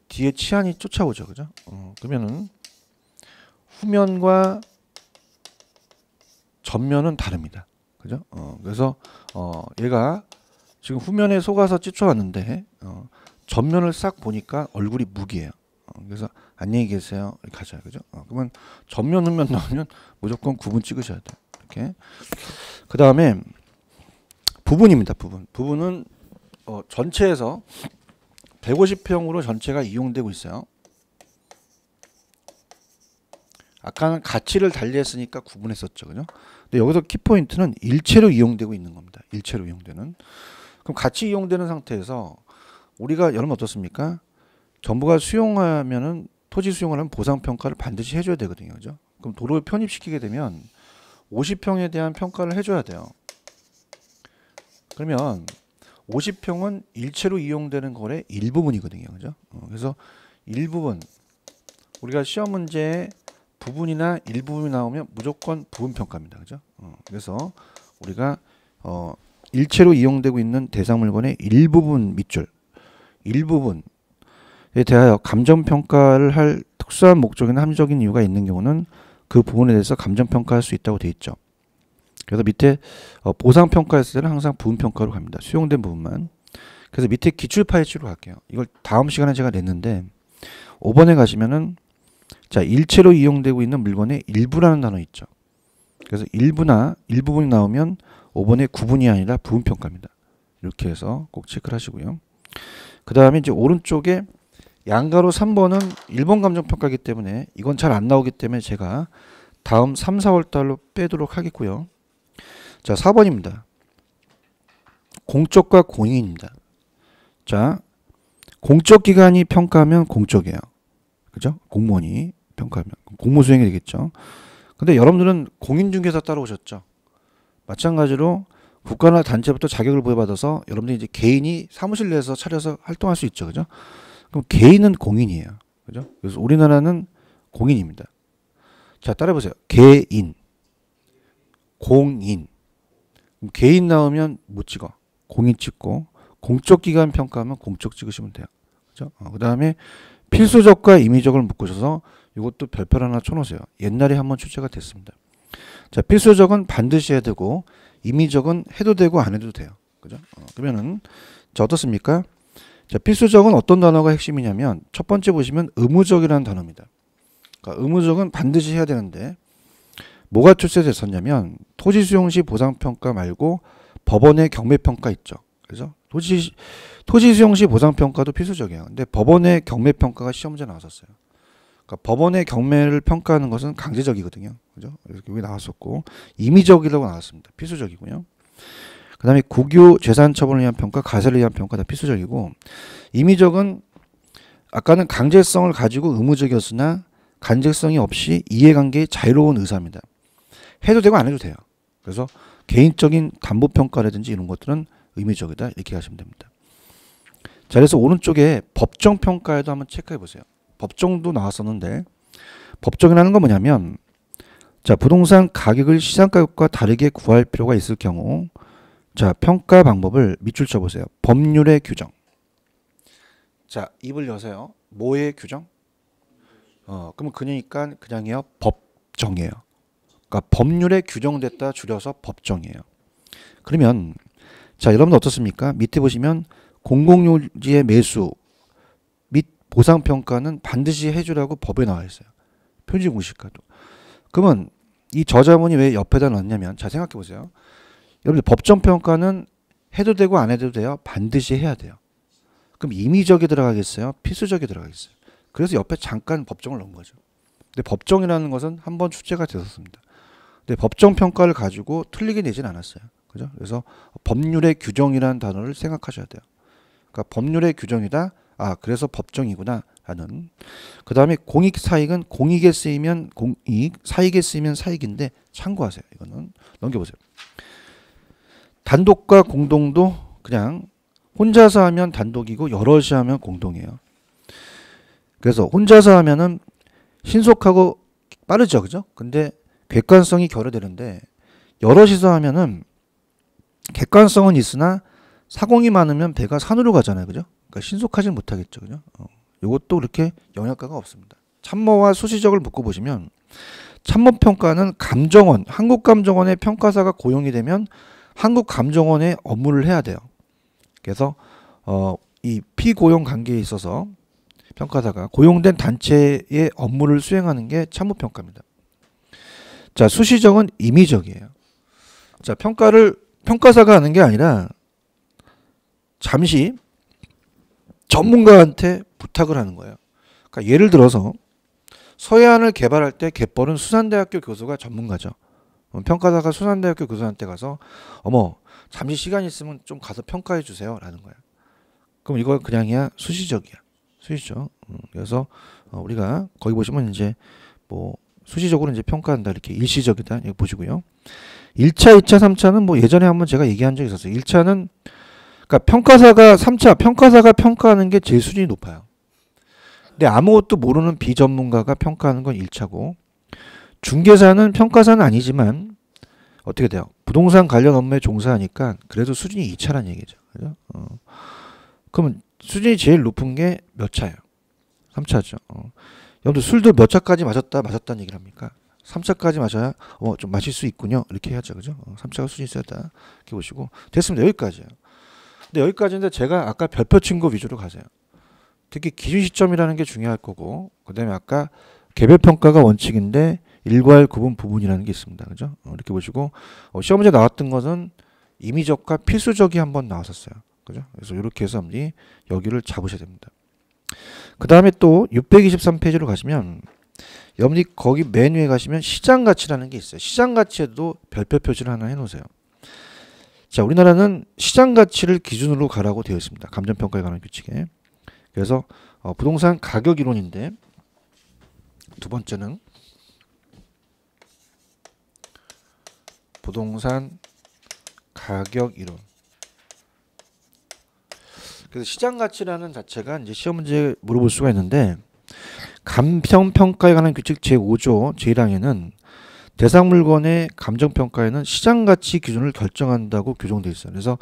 S1: 뒤에 치안이 쫓아오죠. 그죠? 그러면은 후면과 전면은 다릅니다. 그죠? 그래서 얘가 지금 후면에 속아서 찝혀왔는데 전면을 싹 보니까 얼굴이 무기예요. 그래서 안녕히 계세요 이렇게 하죠. 그죠? 그러면 전면 후면 나오면 무조건 구분 찍으셔야 돼요. 이렇게. 그 다음에 부분입니다. 부분은 전체에서 150평으로 전체가 이용되고 있어요. 아까는 가치를 달리했으니까 구분했었죠. 그죠? 근데 여기서 키포인트는 일체로 이용되고 있는 겁니다. 일체로 이용되는. 그럼 같이 이용되는 상태에서 우리가 여러분 어떻습니까? 정부가 수용하면은 토지 수용을 하면 보상평가를 반드시 해줘야 되거든요. 그죠? 그럼 도로를 편입시키게 되면 50평에 대한 평가를 해줘야 돼요. 그러면 50평은 일체로 이용되는 거래 일부분이거든요. 그죠? 그래서 일부분 우리가 시험 문제에 부분이나 일부분이 나오면 무조건 부분 평가입니다. 그죠? 그래서 우리가 일체로 이용되고 있는 대상 물건의 일부분 밑줄, 일부분에 대하여 감정 평가를 할 특수한 목적이나 합리적인 이유가 있는 경우는 그 부분에 대해서 감정 평가할 수 있다고 되어 있죠. 그래서 밑에 보상 평가했을 때는 항상 부분 평가로 갑니다. 수용된 부분만. 그래서 밑에 기출 파헤치로 갈게요. 이걸 다음 시간에 제가 냈는데 5번에 가시면은 자, 일체로 이용되고 있는 물건의 일부라는 단어 있죠. 그래서 일부나 일부분이 나오면 5번의 구분이 아니라 부분 평가입니다. 이렇게 해서 꼭 체크를 하시고요. 그 다음에 이제 오른쪽에 양가로 3번은 1번 감정 평가이기 때문에 이건 잘 안 나오기 때문에 제가 다음 3, 4월 달로 빼도록 하겠고요. 자, 4번입니다. 공적과 공인입니다. 자, 공적 기관이 평가하면 공적이에요. 그죠? 공무원이 평가하면 공무 수행이 되겠죠. 근데 여러분들은 공인중개사 따라오셨죠. 마찬가지로 국가나 단체부터 자격을 부여받아서 여러분들이 이제 개인이 사무실 내에서 차려서 활동할 수 있죠. 그죠? 그럼 개인은 공인이에요. 그죠? 그래서 우리나라는 공인입니다. 자, 따라해보세요. 개인, 공인. 개인 나오면 못 찍어. 공인 찍고 공적기관 평가하면 공적 찍으시면 돼요. 그죠? 그 다음에 필수적과 임의적을 묶으셔서 이것도 별표 하나 쳐놓으세요. 옛날에 한번 출제가 됐습니다. 자, 필수적은 반드시 해야 되고 임의적은 해도 되고 안 해도 돼요. 그죠? 그러면은 자, 어떻습니까? 자, 필수적은 어떤 단어가 핵심이냐면 첫 번째 보시면 의무적이라는 단어입니다. 그러니까 의무적은 반드시 해야 되는데 뭐가 출제됐었냐면 토지 수용 시 보상평가 말고 법원의 경매평가 있죠. 그래서 토지 수용 시 보상평가도 필수적이에요. 근데 법원의 경매평가가 시험 문제 나왔었어요. 그러니까 법원의 경매를 평가하는 것은 강제적이거든요. 그죠? 그래서 여기 나왔었고 임의적이라고 나왔습니다. 필수적이고요. 그 다음에 국유 재산 처분을 위한 평가, 가세를 위한 평가 다 필수적이고 임의적은 아까는 강제성을 가지고 의무적이었으나 강제성이 없이 이해관계의 자유로운 의사입니다. 해도 되고 안 해도 돼요. 그래서 개인적인 담보평가라든지 이런 것들은 의무적이다 이렇게 하시면 됩니다. 자, 그래서 오른쪽에 법정평가에도 한번 체크해 보세요. 법정도 나왔었는데 법정이라는 건 뭐냐면 자, 부동산 가격을 시장가격과 다르게 구할 필요가 있을 경우 자, 평가 방법을 밑줄 쳐보세요. 법률의 규정. 자, 입을 여세요. 뭐의 규정? 그러면 그러니까 그냥이요. 법정이에요. 그러니까 법률에 규정됐다 줄여서 법정이에요. 그러면 자, 여러분 어떻습니까? 밑에 보시면 공공요지의 매수 및 보상평가는 반드시 해주라고 법에 나와 있어요. 표지공시가도. 그러면 이 저자문이 왜 옆에다 넣었냐면 자, 생각해 보세요. 여러분들 법정평가는 해도 되고 안 해도 돼요? 반드시 해야 돼요. 그럼 임의적이 들어가겠어요? 필수적이 들어가겠어요? 그래서 옆에 잠깐 법정을 넣은 거죠. 근데 법정이라는 것은 한번 출제가 됐었습니다. 근데 법정평가를 가지고 틀리게 내진 않았어요. 그죠? 그래서 법률의 규정이라는 단어를 생각하셔야 돼요. 그러니까 법률의 규정이다. 아, 그래서 법정이구나 라는. 그 다음에 공익사익은 공익에 쓰이면 공익, 사익에 쓰이면 사익인데 참고하세요. 이거는 넘겨보세요. 단독과 공동도 그냥 혼자서 하면 단독이고 여럿이 하면 공동이에요. 그래서 혼자서 하면은 신속하고 빠르죠. 그죠? 근데 객관성이 결여되는데 여럿이서 하면은 객관성은 있으나 사공이 많으면 배가 산으로 가잖아요. 그죠? 그러니까 신속하지 못하겠죠. 그죠? 이것도 그렇게 영향가가 없습니다. 참모와 수시적을 묶어보시면 참모평가는 감정원, 한국감정원의 평가사가 고용이 되면 한국감정원의 업무를 해야 돼요. 그래서 이 피고용 관계에 있어서 평가사가 고용된 단체의 업무를 수행하는 게 참모평가입니다. 자, 수시적은 임의적이에요. 자, 평가사가 하는 게 아니라 잠시 전문가한테 부탁을 하는 거예요. 그러니까 예를 들어서 서해안을 개발할 때 갯벌은 수산대학교 교수가 전문가죠. 평가사가 수산대학교 교수한테 가서 어머 잠시 시간 있으면 좀 가서 평가해 주세요 라는 거야. 그럼 이거 그냥이야 수시적이야. 수시적. 그래서 우리가 거기 보시면 이제 뭐 수시적으로 이제 평가한다 이렇게 일시적이다 이거 보시고요. 1차, 2차, 3차는 뭐 예전에 한번 제가 얘기한 적이 있었어요. 1차는 그러니까 평가사가 평가하는 게 제일 수준이 높아요. 근데 아무것도 모르는 비전문가가 평가하는 건 1차고 중개사는 평가사는 아니지만 어떻게 돼요? 부동산 관련 업무에 종사하니까 그래도 수준이 2차란 얘기죠. 그죠? 그러면 수준이 제일 높은 게 몇 차예요? 3차죠. 여러분들 술도 몇 차까지 마셨다는 얘기를 합니까? 3차까지 마셔야 좀 마실 수 있군요. 이렇게 해야죠. 그죠? 3차가 수준이 있어야 다 이렇게 보시고 됐습니다. 여기까지예요. 근데 여기까지인데 제가 아까 별표 친구 위주로 가세요. 특히 기준 시점이라는 게 중요할 거고 그다음에 아까 개별 평가가 원칙인데 일괄 구분 부분이라는 게 있습니다. 그죠? 이렇게 보시고 시험 문제 나왔던 것은 임의적과 필수적이 한번 나왔었어요. 그죠? 그래서 이렇게 해서 여기를 잡으셔야 됩니다. 그 다음에 또 623페이지로 가시면 여러분이 거기 맨 위에 가시면 시장가치라는 게 있어요. 시장가치에도 별표 표시를 하나 해놓으세요. 자, 우리나라는 시장가치를 기준으로 가라고 되어 있습니다. 감정평가에 관한 규칙에. 그래서 부동산 가격 이론인데 두 번째는 부동산 가격 이론. 그래서 시장 가치라는 자체가 이제 시험 문제에 물어볼 수가 있는데 감정평가에 관한 규칙 제5조 제1항에는 대상 물건의 감정평가에는 시장 가치 기준을 결정한다고 규정되어 있어요. 그래서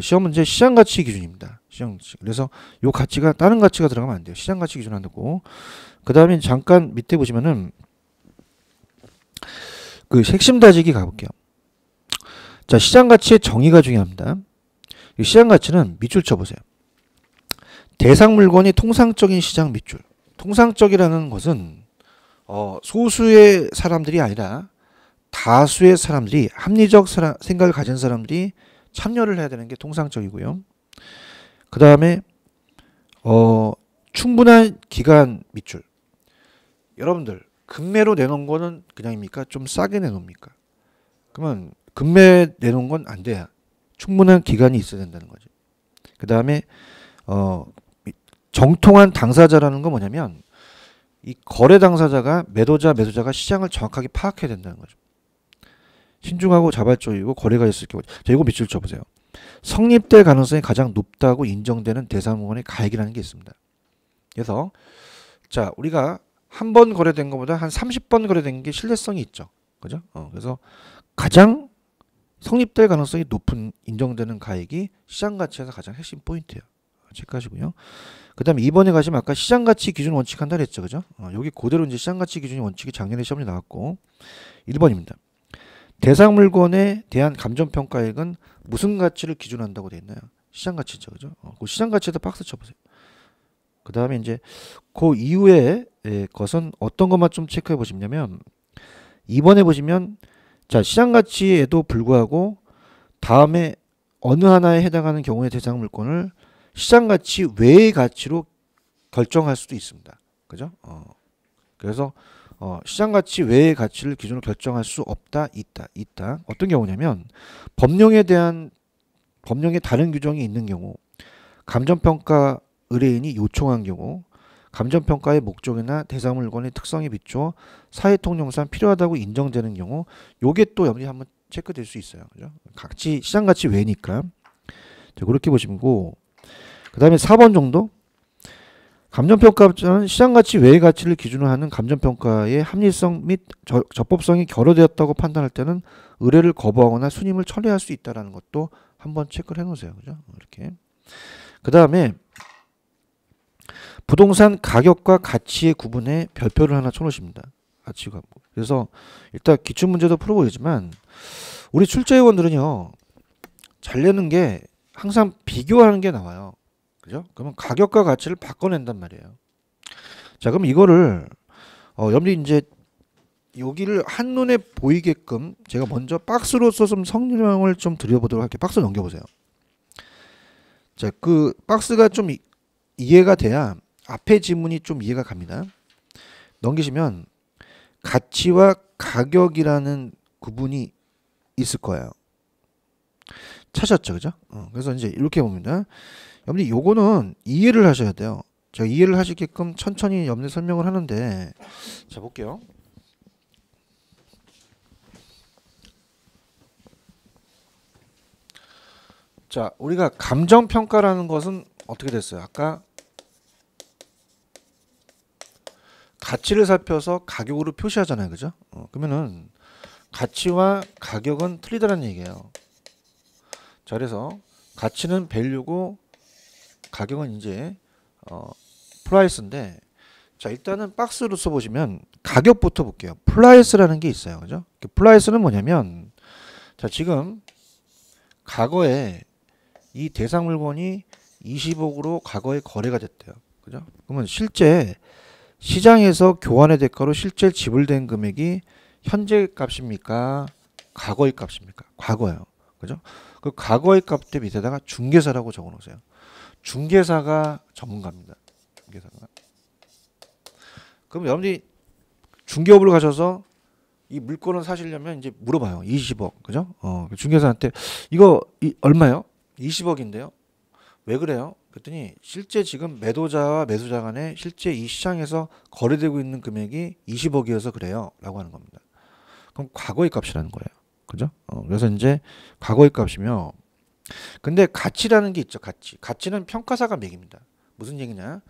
S1: 시험 문제 시장 가치 기준입니다. 시장 가치. 그래서 요 가치가 다른 가치가 들어가면 안 돼요. 시장 가치 기준 한다고. 그 다음에 잠깐 밑에 보시면은 그 핵심 다지기 가볼게요. 자, 시장 가치의 정의가 중요합니다. 이 시장 가치는 밑줄 쳐보세요. 대상 물건이 통상적인 시장 밑줄. 통상적이라는 것은 소수의 사람들이 아니라 다수의 사람들이 합리적 생각을 가진 사람들이 참여를 해야 되는 게 통상적이고요. 그 다음에 충분한 기간 밑줄. 여러분들 급매로 내놓은 거는 그냥입니까? 좀 싸게 내놓습니까? 그러면 급매 내놓은 건 안 돼요. 충분한 기간이 있어야 된다는 거죠. 그 다음에 정통한 당사자라는 건 뭐냐면 이 거래 당사자가 매도자가 시장을 정확하게 파악해야 된다는 거죠. 신중하고 자발적이고 거래가 있을 경우. 자, 이거 밑줄 쳐보세요. 성립될 가능성이 가장 높다고 인정되는 대상물건의 가액이라는 게 있습니다. 그래서 자, 우리가 한 번 거래된 것보다 한 30번 거래된 게 신뢰성이 있죠. 그죠? 그래서 가장 성립될 가능성이 높은 인정되는 가액이 시장가치에서 가장 핵심 포인트예요. 체크하시고요. 그 다음에 2번에 가시면 아까 시장가치 기준 원칙 한다 그랬죠. 그죠? 여기 그대로 이제 시장가치 기준 원칙이 작년에 시험에 나왔고 1번입니다. 대상 물건에 대한 감정평가액은 무슨 가치를 기준한다고 되어 있나요? 시장가치죠. 그죠? 그 시장가치에다 박스 쳐보세요. 그 다음에 이제 그 이후에 것은 어떤 것만 좀 체크해 보시냐면 2번에 보시면 자, 시장가치에도 불구하고 다음에 어느 하나에 해당하는 경우의 대상 물건을 시장가치 외의 가치로 결정할 수도 있습니다. 그죠? 그래서 시장가치 외의 가치를 기준으로 결정할 수 없다, 있다. 어떤 경우냐면 법령에 다른 규정이 있는 경우, 감정평가 의뢰인이 요청한 경우, 감정평가의 목적이나 대상 물건의 특성에 비추어 사회통념상 필요하다고 인정되는 경우, 요게 또 여기 한번 체크될 수 있어요. 그죠? 각지 시장가치 외니까. 자, 그렇게 보시고, 그 다음에 4번 정도? 감정평가는 시장가치 외의 가치를 기준으로 하는 감정평가의 합리성 및 적법성이 결여되었다고 판단할 때는 의뢰를 거부하거나 순임을 철회할 수 있다는 것도 한번 체크를 해놓으세요. 그죠? 이렇게. 그 다음에 부동산 가격과 가치의 구분에 별표를 하나 쳐놓으십니다. 가치가. 그래서 일단 기출 문제도 풀어보겠지만 우리 출제위원들은요 잘 내는 게 항상 비교하는 게 나와요. 그죠? 그러면 가격과 가치를 바꿔낸단 말이에요. 자, 그럼 이거를 여러분들이 이제 여기를 한눈에 보이게끔 제가 먼저 박스로서 좀 설명을 좀 드려보도록 할게요. 박스 넘겨보세요. 자, 그 박스가 좀 이해가 돼야 앞에 지문이 좀 이해가 갑니다. 넘기시면 가치와 가격이라는 구분이 있을 거예요. 찾았죠, 그죠? 그래서 이제 이렇게 봅니다. 여러분이 요거는 이해를 하셔야 돼요. 제가 이해를 하시게끔 천천히 여러분들 설명을 하는데, 자 볼게요. 자, 우리가 감정평가라는 것은 어떻게 됐어요? 아까 가치를 살펴서 가격으로 표시하잖아요, 그죠? 그러면은 가치와 가격은 틀리다는 얘기예요. 자, 그래서 가치는 밸류고 가격은 이제 프라이스인데, 자 일단은 박스로 써보시면 가격부터 볼게요. 프라이스라는 게 있어요, 그죠? 프라이스는 뭐냐면, 자 지금 과거에 이 대상 물건이 20억으로 과거에 거래가 됐대요, 그죠? 그러면 실제 시장에서 교환의 대가로 실제 지불된 금액이 현재 값입니까? 과거의 값입니까? 과거예요, 그죠? 그 과거의 값 대 밑에다가 중개사라고 적어 놓으세요. 중개사가 전문가입니다. 중개사가. 그럼 여러분들이 중개업을 가셔서 이 물건을 사시려면 이제 물어봐요. 20억, 그죠? 중개사한테 이거 얼마요? 20억인데요. 왜 그래요? 그랬더니 실제 지금 매도자와 매수자 간에 실제 이 시장에서 거래되고 있는 금액이 20억이어서 그래요, 라고 하는 겁니다. 그럼 과거의 값이라는 거예요, 그죠? 그래서 이제 과거의 값이며, 근데 가치라는 게 있죠. 가치는 평가사가 매깁니다. 무슨 얘기냐?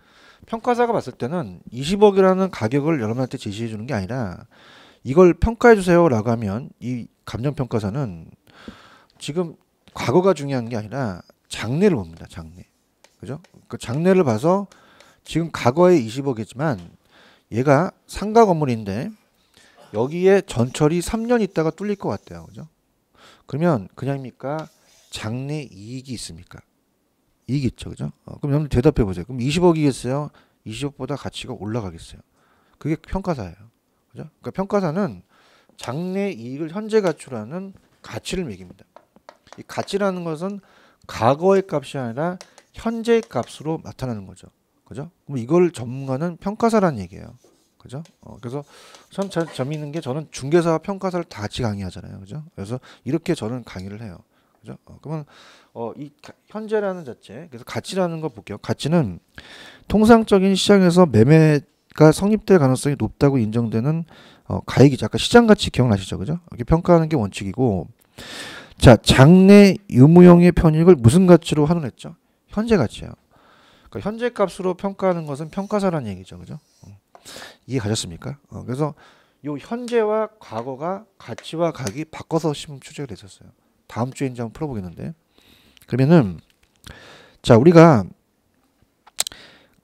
S1: 평가사가 봤을 때는 20억이라는 가격을 여러분한테 제시해 주는 게 아니라 이걸 평가해 주세요 라고 하면 이 감정평가사는 지금 과거가 중요한 게 아니라 장래를 봅니다. 장래. 그죠? 그 장래를 봐서 지금 과거에 20억이지만 얘가 상가 건물인데 여기에 전철이 3년 있다가 뚫릴 것 같아요. 그죠? 그러면 그냥입니까? 장래 이익이 있습니까? 이익이 있죠. 그죠? 그럼 여러분 대답해 보세요. 그럼 20억이겠어요? 20억보다 가치가 올라가겠어요? 그게 평가사예요. 그죠? 그러니까 평가사는 장래 이익을 현재 가치라는 가치를 매깁니다. 이 가치라는 것은 과거의 값이 아니라 현재의 값으로 나타나는 거죠. 그죠? 그럼 이걸 전문가는 평가사라는 얘기예요. 그죠? 그래서 참 재미있는 게 저는 중개사와 평가사를 다 같이 강의하잖아요. 그죠? 그래서 이렇게 저는 강의를 해요. 그죠? 그러면 이 현재라는 자체, 그래서 가치라는 거 볼게요. 가치는 통상적인 시장에서 매매가 성립될 가능성이 높다고 인정되는 가액이죠. 아까 시장 가치 기억나시죠? 그죠? 이렇게 평가하는 게 원칙이고, 자, 장래 유무형의 편익을 무슨 가치로 환원했죠? 현재 가치예요. 그러니까 현재 값으로 평가하는 것은 평가사라는 얘기죠. 그죠? 이해 가셨습니까? 그래서 요 현재와 과거가 가치와 가격이 바꿔서 시험 출제가 됐었어요. 다음 주에 이제 한번 풀어보겠는데, 그러면은 자 우리가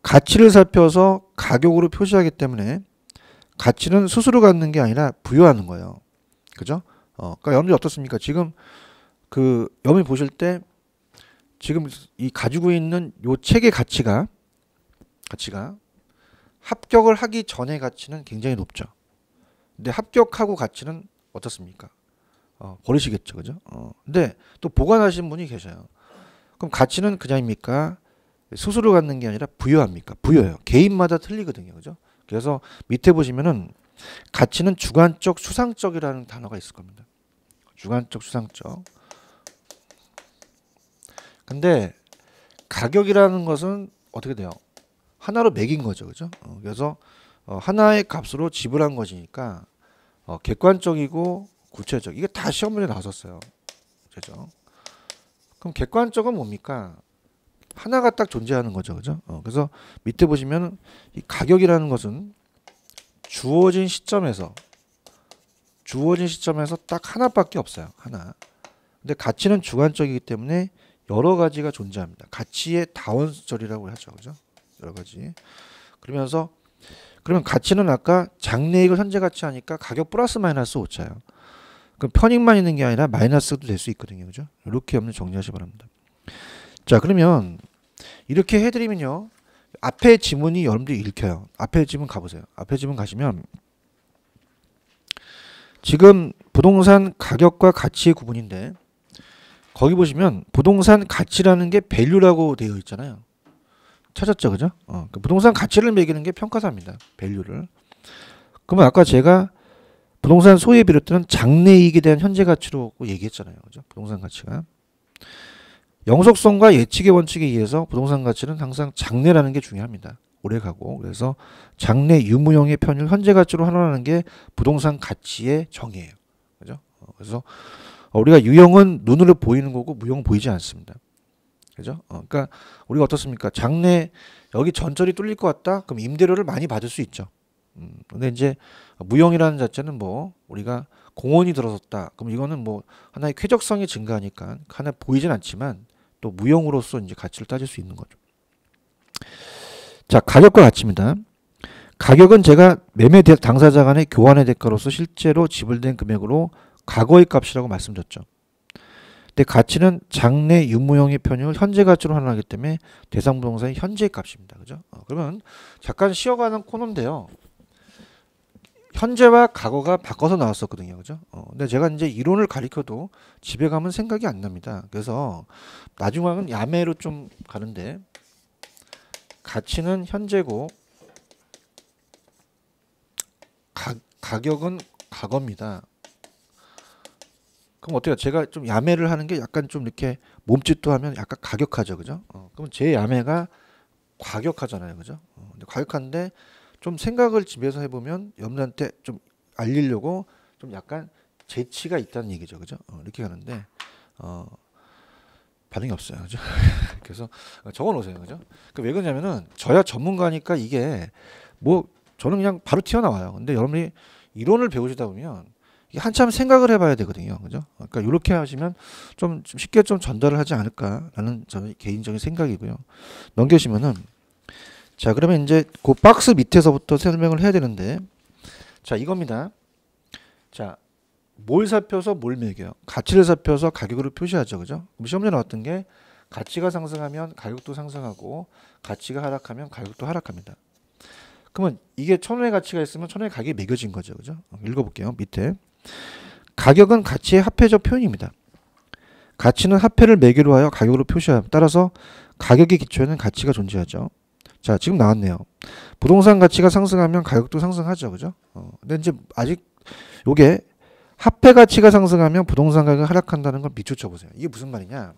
S1: 가치를 살펴서 가격으로 표시하기 때문에 가치는 스스로 갖는 게 아니라 부여하는 거예요. 그죠? 그러니까 여러분들 어떻습니까? 지금 그 여러분이 보실 때 지금 이 가지고 있는 요 책의 가치가 합격을 하기 전의 가치는 굉장히 높죠. 근데 합격하고 가치는 어떻습니까? 버리시겠죠, 그죠? 근데 또 보관하신 분이 계셔요. 그럼 가치는 그냥입니까? 스스로 갖는 게 아니라 부여합니까? 부여예요. 개인마다 틀리거든요, 그죠? 그래서 밑에 보시면은 가치는 주관적, 수상적이라는 단어가 있을 겁니다. 주관적, 수상적. 근데 가격이라는 것은 어떻게 돼요? 하나로 매긴 거죠, 그죠? 그래서 하나의 값으로 지불한 것이니까 객관적이고 구체적. 이게 다 시험 문제 나왔었어요. 그죠? 그럼 객관적은 뭡니까? 하나가 딱 존재하는 거죠, 그죠? 그래서 밑에 보시면 이 가격이라는 것은 주어진 시점에서 딱 하나밖에 없어요. 하나. 근데 가치는 주관적이기 때문에 여러 가지가 존재합니다. 가치의 다원설이라고 하죠, 그죠? 여러 가지. 그러면서 그러면 가치는 아까 장래이익을 현재 가치 하니까 가격 플러스 마이너스 오차예요. 그럼 편익만 있는 게 아니라 마이너스도 될 수 있거든요. 그죠? 이렇게 염려 정리하시기 바랍니다. 자, 그러면 이렇게 해드리면요. 앞에 지문이 여러분들이 읽혀요. 앞에 지문 가보세요. 앞에 지문 가시면 지금 부동산 가격과 가치의 구분인데 거기 보시면 부동산 가치라는 게 밸류라고 되어 있잖아요. 찾았죠, 그죠? 그 부동산 가치를 매기는 게 평가사입니다. 밸류를. 그러면 아까 제가 부동산 소유에 비롯되는 장래이익에 대한 현재 가치로 얘기했잖아요, 그죠? 부동산 가치가 영속성과 예측의 원칙에 의해서 부동산 가치는 항상 장래라는 게 중요합니다. 오래 가고 그래서 장래 유무형의 편을 현재 가치로 환원하는 게 부동산 가치의 정의예요, 그죠? 그래서 우리가 유형은 눈으로 보이는 거고 무형은 보이지 않습니다. 그죠? 그러니까 우리가 어떻습니까? 장래 여기 전철이 뚫릴 것 같다. 그럼 임대료를 많이 받을 수 있죠. 근데 이제 무형이라는 자체는 뭐 우리가 공원이 들어섰다. 그럼 이거는 뭐 하나의 쾌적성이 증가하니까 하나 보이진 않지만 또 무형으로서 이제 가치를 따질 수 있는 거죠. 자, 가격과 가치입니다. 가격은 제가 매매 당사자 간의 교환의 대가로서 실제로 지불된 금액으로 과거의 값이라고 말씀드렸죠. 근데 가치는 장래 유무형의 편익을 현재 가치로 환원하기 때문에 대상 부동산의 현재 값입니다. 그죠? 그러면 잠깐 쉬어가는 코너인데요. 현재와 과거가 바꿔서 나왔었거든요. 그죠? 근데 제가 이제 이론을 가리켜도 집에 가면 생각이 안 납니다. 그래서 나중에는 야매로 좀 가는데 가치는 현재고 가격은 과거입니다. 그럼 어때요? 제가 좀 야매를 하는 게 약간 좀 이렇게 몸짓도 하면 약간 가격하죠, 그죠? 그럼 제 야매가 과격하잖아요, 그죠? 근데 과격한데 좀 생각을 집에서 해보면 여러분한테 좀 알리려고 좀 약간 재치가 있다는 얘기죠, 그죠? 이렇게 가는데 반응이 없어요, 그죠? 그래서 적어놓으세요, 그죠? 왜 그러냐면은 저야 전문가니까 이게 뭐 저는 그냥 바로 튀어나와요. 근데 여러분이 이론을 배우시다 보면 한참 생각을 해봐야 되거든요, 그죠? 그러니까 이렇게 하시면 좀 쉽게 좀 전달을 하지 않을까라는 저의 개인적인 생각이고요. 넘겨시면은 자, 그러면 이제 그 박스 밑에서부터 설명을 해야 되는데 자, 이겁니다. 자, 뭘 살펴서 뭘 매겨요? 가치를 살펴서 가격으로 표시하죠, 그죠? 시험에 나왔던 게 가치가 상승하면 가격도 상승하고 가치가 하락하면 가격도 하락합니다. 그러면 이게 1,000원의 가치가 있으면 1,000원의 가격이 매겨진 거죠, 그죠? 읽어볼게요. 밑에 가격은 가치의 합해적 표현입니다. 가치는 합해를 매개로 하여 가격으로 표시합니다. 따라서 가격의 기초에는 가치가 존재하죠. 자, 지금 나왔네요. 부동산 가치가 상승하면 가격도 상승하죠, 그죠? 근데 이제 아직 요게 합해 가치가 상승하면 부동산 가격이 하락한다는 걸 밑줄 보세요. 이게 무슨 말이냐?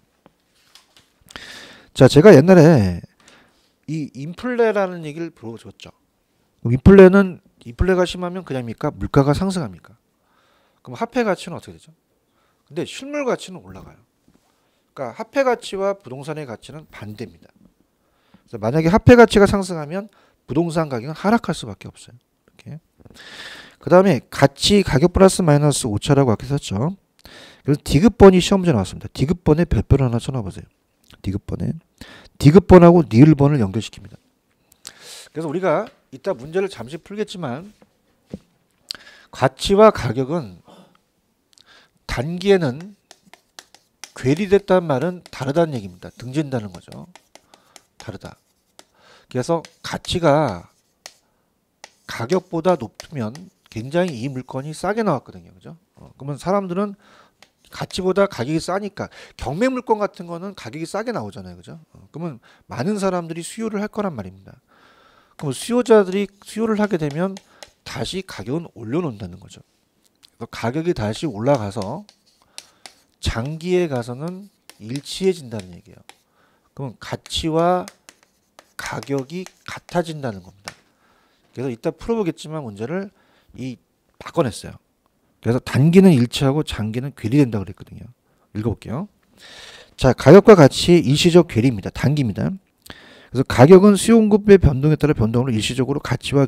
S1: 자, 제가 옛날에 이 인플레라는 얘기를 들어줬죠. 인플레가 심하면 그냥입니까? 물가가 상승합니까? 그럼 합해 가치는 어떻게 되죠? 근데 실물 가치는 올라가요. 그러니까 합해 가치와 부동산의 가치는 반대입니다. 그래서 만약에 합해 가치가 상승하면 부동산 가격은 하락할 수밖에 없어요. 이렇게. 그 다음에 가치 가격 플러스 마이너스 오차라고 아까 썼죠. 그래서 디귿번이 시험 문제 나왔습니다. 디귿번에 별표를 하나 쳐놔보세요. 디귿번에 디귿번하고 니을번을 연결시킵니다. 그래서 우리가 이따 문제를 잠시 풀겠지만 가치와 가격은 단기에는 괴리됐다는 말은 다르다는 얘기입니다. 등진다는 거죠. 다르다. 그래서 가치가 가격보다 높으면 굉장히 이 물건이 싸게 나왔거든요. 그죠? 그러면 사람들은 가치보다 가격이 싸니까 경매 물건 같은 거는 가격이 싸게 나오잖아요. 그죠? 그러면 많은 사람들이 수요를 할 거란 말입니다. 그럼 수요자들이 수요를 하게 되면 다시 가격은 올려놓는다는 거죠. 가격이 다시 올라가서 장기에 가서는 일치해진다는 얘기예요. 그럼 가치와 가격이 같아진다는 겁니다. 그래서 이따 풀어보겠지만 문제를 바꿔냈어요. 그래서 단기는 일치하고 장기는 괴리된다고 그랬거든요. 읽어볼게요. 자, 가격과 가치의 일시적 괴리입니다. 단기입니다. 그래서 가격은 수요 공급의 변동에 따라 변동으로 일시적으로 가치와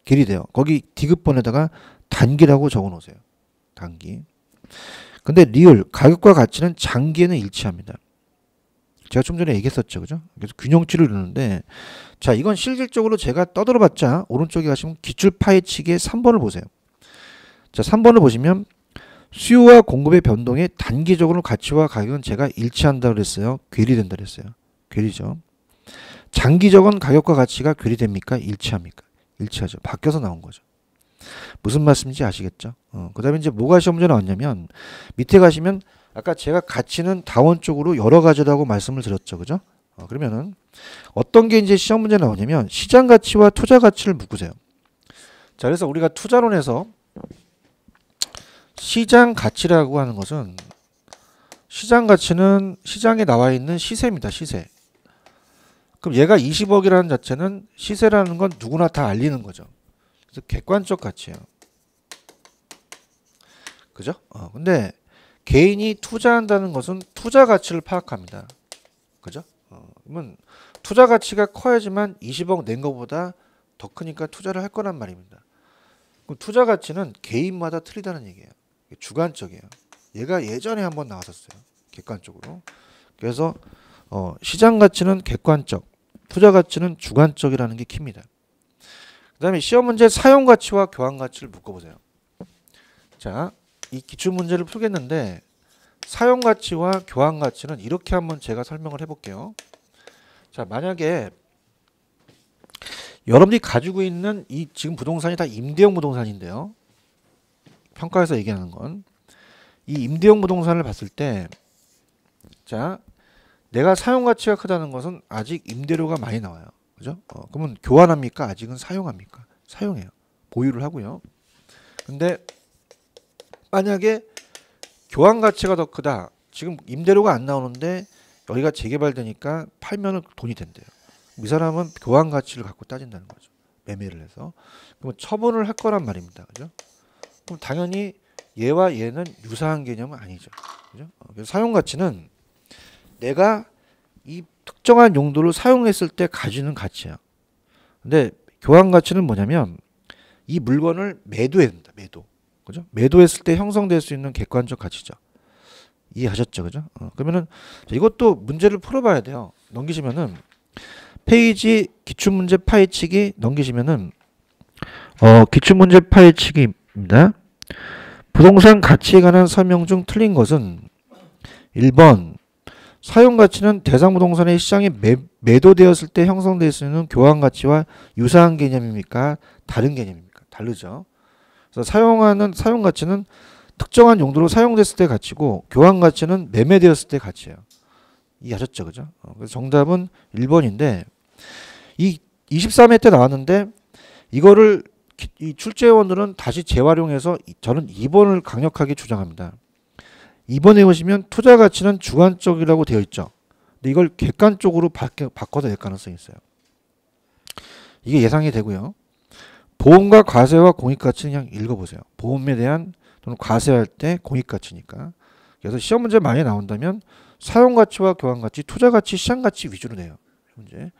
S1: 괴리돼요. 거기 디귿번에다가 단기라고 적어놓으세요. 단기. 근데 리을 가격과 가치는 장기에는 일치합니다. 제가 좀 전에 얘기했었죠. 그죠? 그래서 균형치를 이루는데, 자, 이건 실질적으로 제가 떠들어봤자, 오른쪽에 가시면 기출 파헤치기의 3번을 보세요. 자, 3번을 보시면, 수요와 공급의 변동에 단기적으로 가치와 가격은 제가 일치한다고 그랬어요. 괴리된다 그랬어요. 괴리죠. 장기적인 가격과 가치가 괴리됩니까? 일치합니까? 일치하죠. 바뀌어서 나온 거죠. 무슨 말씀인지 아시겠죠? 그 다음에 이제 뭐가 시험 문제 나왔냐면, 밑에 가시면 아까 제가 가치는 다원적으로 여러 가지라고 말씀을 드렸죠. 그죠? 그러면은 어떤 게 이제 시험 문제 나오냐면, 시장 가치와 투자 가치를 묶으세요. 자, 그래서 우리가 투자론에서 시장 가치라고 하는 것은, 시장 가치는 시장에 나와 있는 시세입니다. 시세. 그럼 얘가 20억이라는 자체는 시세라는 건 누구나 다 알리는 거죠. 그래서 객관적 가치예요. 그죠? 근데 개인이 투자한다는 것은 투자 가치를 파악합니다. 그죠? 그러면 투자 가치가 커야지만 20억 낸 것보다 더 크니까 투자를 할 거란 말입니다. 그럼 투자 가치는 개인마다 틀리다는 얘기예요. 주관적이에요. 얘가 예전에 한번 나왔었어요. 객관적으로. 그래서 시장 가치는 객관적, 투자 가치는 주관적이라는 게 킵니다. 그 다음에 시험 문제 사용 가치와 교환 가치를 묶어보세요. 자, 이 기출 문제를 풀겠는데, 사용 가치와 교환 가치는 이렇게 한번 제가 설명을 해볼게요. 자, 만약에 여러분이 가지고 있는 이 지금 부동산이 다 임대형 부동산인데요. 평가에서 얘기하는 건, 이 임대형 부동산을 봤을 때, 자, 내가 사용 가치가 크다는 것은 아직 임대료가 많이 나와요. 그죠? 그러면 교환합니까? 아직은 사용합니까? 사용해요. 보유를 하고요. 근데 만약에 교환 가치가 더 크다. 지금 임대료가 안 나오는데 여기가 재개발되니까 팔면은 돈이 된대요. 이 사람은 교환 가치를 갖고 따진다는 거죠. 매매를 해서. 그러면 처분을 할 거란 말입니다. 그죠? 그럼 당연히 얘와 얘는 유사한 개념은 아니죠. 그죠? 그래서 사용 가치는 내가 이 특정한 용도를 사용했을 때 가지는 가치야. 근데 교환 가치는 뭐냐면 이 물건을 매도해야 된다. 매도. 그죠? 매도했을 때 형성될 수 있는 객관적 가치죠. 이해하셨죠? 그죠? 그러면은 이것도 문제를 풀어봐야 돼요. 넘기시면은 페이지 기출문제 파헤치기 넘기시면은 기출문제 파헤치기입니다. 부동산 가치에 관한 설명 중 틀린 것은 1번 사용가치는 대상 부동산의 시장에 매도되었을 때 형성될 수 있는 교환가치와 유사한 개념입니까? 다른 개념입니까? 다르죠. 그래서 사용가치는 특정한 용도로 사용됐을 때 가치고 교환가치는 매매되었을 때 가치예요. 이해하셨죠? 그죠? 그래서 정답은 1번인데 이 23회 때 나왔는데 이거를 이 출제원들은 다시 재활용해서 저는 2번을 강력하게 주장합니다. 2번에 보시면 투자 가치는 주관적이라고 되어 있죠. 근데 이걸 객관적으로 바꿔서 낼 가능성이 있어요. 이게 예상이 되고요. 보험과 과세와 공익가치는 그냥 읽어보세요. 보험에 대한 또는 과세할 때 공익가치니까. 그래서 시험 문제 많이 나온다면 사용가치와 교환가치, 투자가치, 시장가치 위주로 내요. 문제.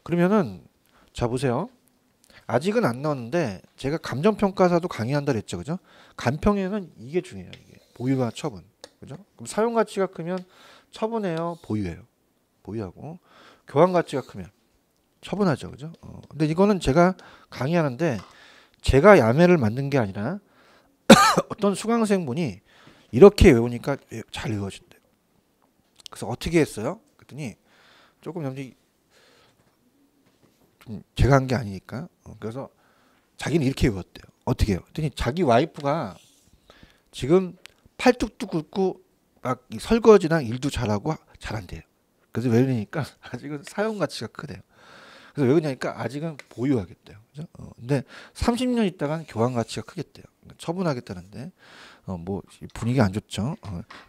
S1: 그러면은 자 보세요. 아직은 안 나왔는데 제가 감정평가사도 강의한다 그랬죠. 그죠? 간평에는 이게 중요해요. 이게. 보유와 처분. 그죠? 그럼 사용 가치가 크면 처분해요, 보유해요. 보유하고 교환 가치가 크면 처분하죠. 그죠? 근데 이거는 제가 강의하는데 제가 야매를 만든 게 아니라 어떤 수강생분이 이렇게 외우니까 잘 외워진대요. 그래서 어떻게 했어요? 그랬더니 조금 여러분이 좀 제가 한 게 아니니까 그래서 자기는 이렇게 외웠대요. 어떻게 해요? 그랬더니 자기 와이프가 지금 팔뚝도 굵고 막 설거지랑 일도 잘하고 잘한대요. 그래서 왜 그러니까 아직은 사용 가치가 크대요. 그래서 왜 그러냐니까 아직은 보유하겠대요. 그죠? 근데 30년 있다가는 교환 가치가 크겠대요. 처분하겠다는데 뭐 분위기 안 좋죠.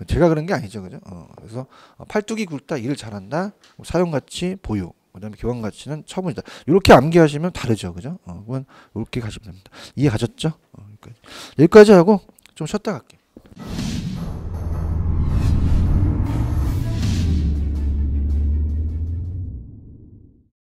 S1: 제가 그런 게 아니죠. 그죠? 그래서 팔뚝이 굵다, 일을 잘한다, 사용 가치 보유. 그다음에 교환 가치는 처분이다. 이렇게 암기하시면 다르죠. 그죠? 그건 이렇게 가시면 됩니다. 이해 가셨죠? 여기까지 하고 좀 쉬었다 갈게요.